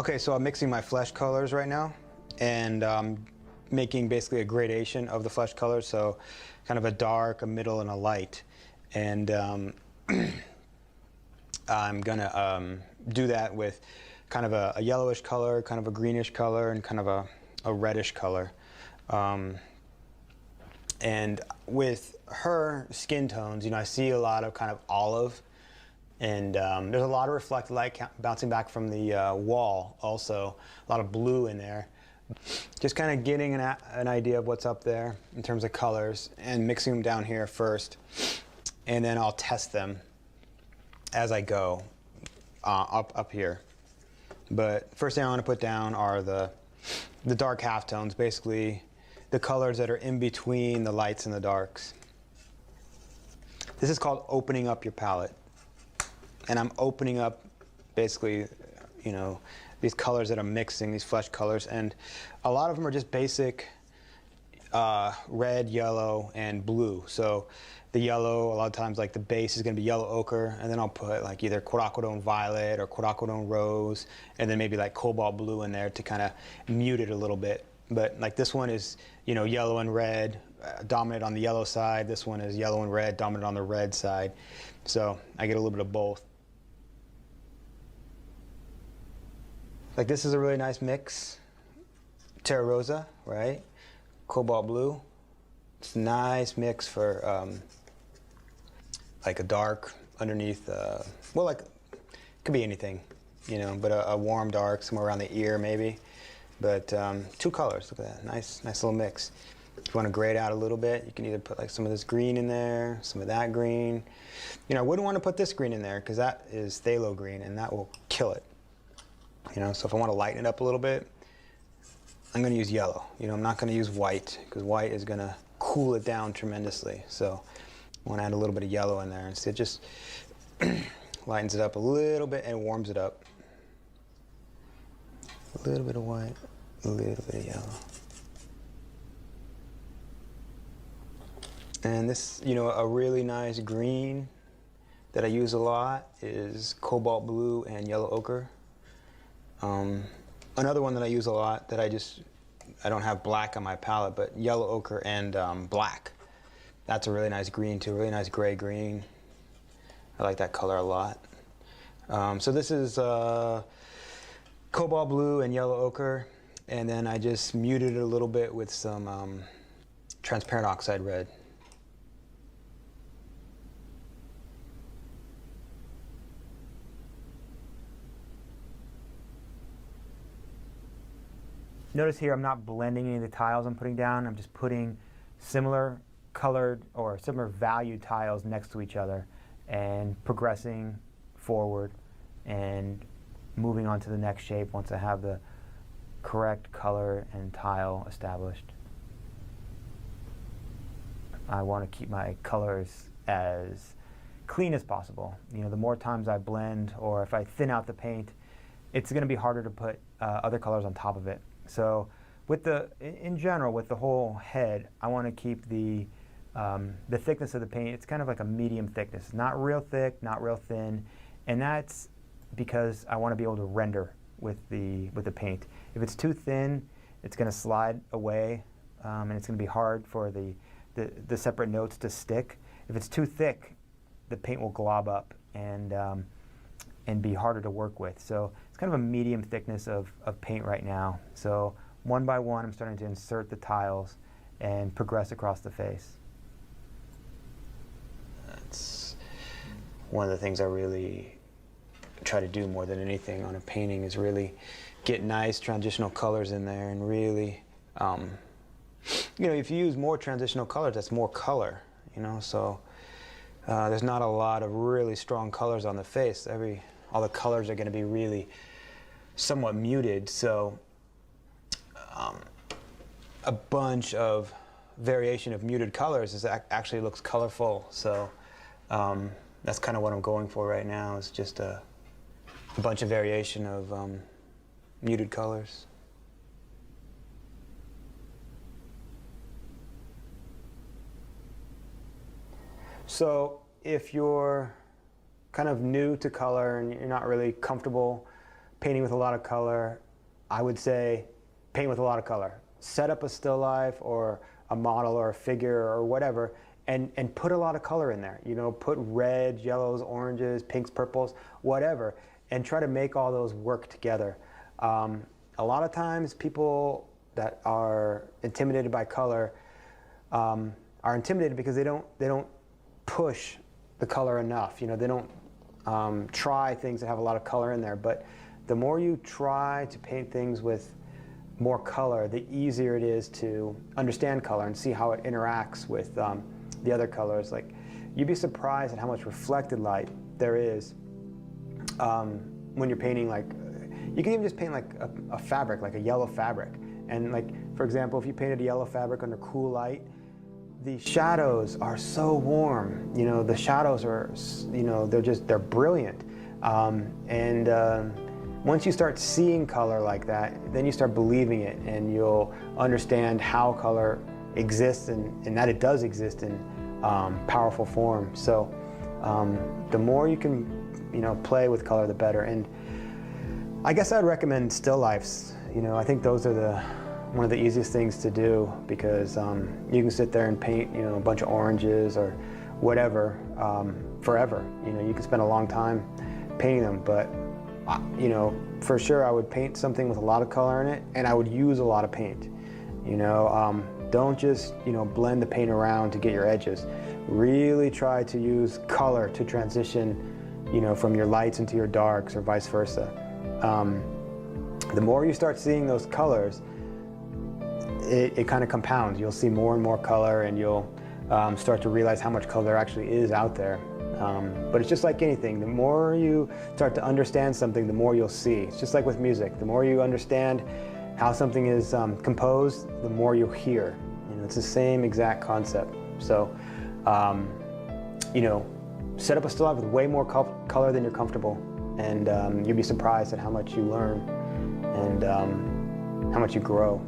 Okay, so I'm mixing my flesh colors right now, and making basically a gradation of the flesh colors, so kind of a dark, a middle, and a light. And I'm gonna do that with kind of a yellowish color, kind of a greenish color, and kind of a reddish color. And with her skin tones, you know, I see a lot of kind of olive, and there's a lot of reflected light bouncing back from the wall also, a lot of blue in there. Just kind of getting an idea of what's up there in terms of colors and mixing them down here first, and then I'll test them as I go up here. But first thing I want to put down are the dark halftones, basically the colors that are in between the lights and the darks. This is called opening up your palette. And I'm opening up basically, you know, these colors that I'm mixing, these flesh colors, and a lot of them are just basic red, yellow, and blue. So the yellow, a lot of times, like the base is going to be yellow ochre, and then I'll put like either queracodone violet or queracodone rose, and then maybe like cobalt blue in there to kind of mute it a little bit. But like this one is, you know, yellow and red, dominant on the yellow side. This one is yellow and red, dominant on the red side. So I get a little bit of both. Like this is a really nice mix. Terra Rosa, right? Cobalt blue. It's a nice mix for like a dark underneath, well, like, it could be anything, you know, but a warm dark, somewhere around the ear maybe. But two colors, look at that, nice little mix. If you want to grade out a little bit, you can either put like some of this green in there, some of that green. You know, I wouldn't want to put this green in there because that is phthalo green and that will kill it. You know, so if I want to lighten it up a little bit, I'm going to use yellow. You know, I'm not going to use white because white is going to cool it down tremendously. So I want to add a little bit of yellow in there, and so it just lightens it up a little bit and warms it up. A little bit of white, a little bit of yellow. And this, you know, a really nice green that I use a lot is cobalt blue and yellow ochre. Another one that I use a lot that I don't have black on my palette, but yellow ochre and black. That's a really nice green too, really nice gray green. I like that color a lot. So this is cobalt blue and yellow ochre, and then I just muted it a little bit with some transparent oxide red. Notice here I'm not blending any of the tiles I'm putting down. I'm just putting similar colored or similar valued tiles next to each other and progressing forward and moving on to the next shape once I have the correct color and tile established. I want to keep my colors as clean as possible. You know, the more times I blend or if I thin out the paint, it's going to be harder to put other colors on top of it. So in general, with the whole head, I want to keep the thickness of the paint. It's kind of like a medium thickness, not real thick, not real thin, and that's because I want to be able to render with the paint. If it's too thin, it's going to slide away, and it's going to be hard for the separate notes to stick. If it's too thick, the paint will glob up and be harder to work with. So it's kind of a medium thickness of paint right now. So one by one, I'm starting to insert the tiles and progress across the face. That's one of the things I really try to do more than anything on a painting is really get nice transitional colors in there and really, you know, if you use more transitional colors, that's more color, you know, so there's not a lot of really strong colors on the face. All the colors are going to be really somewhat muted, so a bunch of variation of muted colors actually looks colorful. So that's kind of what I'm going for right now, is just a bunch of variation of muted colors. So if you're kind of new to color and you're not really comfortable painting with a lot of color, I would say paint with a lot of color. Set up a still life or a model or a figure or whatever, and put a lot of color in there. You know, put reds, yellows, oranges, pinks, purples, whatever, and try to make all those work together. A lot of times people that are intimidated by color are intimidated because they don't push the color enough. You know, they don't try things that have a lot of color in there. But the more you try to paint things with more color, the easier it is to understand color and see how it interacts with the other colors. Like, you'd be surprised at how much reflected light there is when you're painting. Like, you can even just paint like a fabric, like a yellow fabric. And like, for example, if you painted a yellow fabric under cool light, the shadows are so warm. You know, the shadows are, you know, they're brilliant. Once you start seeing color like that, then you start believing it, and you'll understand how color exists and that it does exist in powerful form. So the more you can, you know, play with color, the better. And I guess I'd recommend still lifes. You know, I think those are one of the easiest things to do, because you can sit there and paint, you know, a bunch of oranges or whatever forever. You know, you can spend a long time painting them, but you know, for sure I would paint something with a lot of color in it, and I would use a lot of paint. You know, don't just, you know, blend the paint around to get your edges. Really try to use color to transition, you know, from your lights into your darks or vice versa. The more you start seeing those colors, it kind of compounds. You'll see more and more color, and you'll start to realize how much color there actually is out there. But it's just like anything. The more you start to understand something, the more you'll see. It's just like with music. The more you understand how something is composed, the more you'll hear. You know, it's the same exact concept. So, you know, set up a still life with way more color than you're comfortable, and you'll be surprised at how much you learn and how much you grow.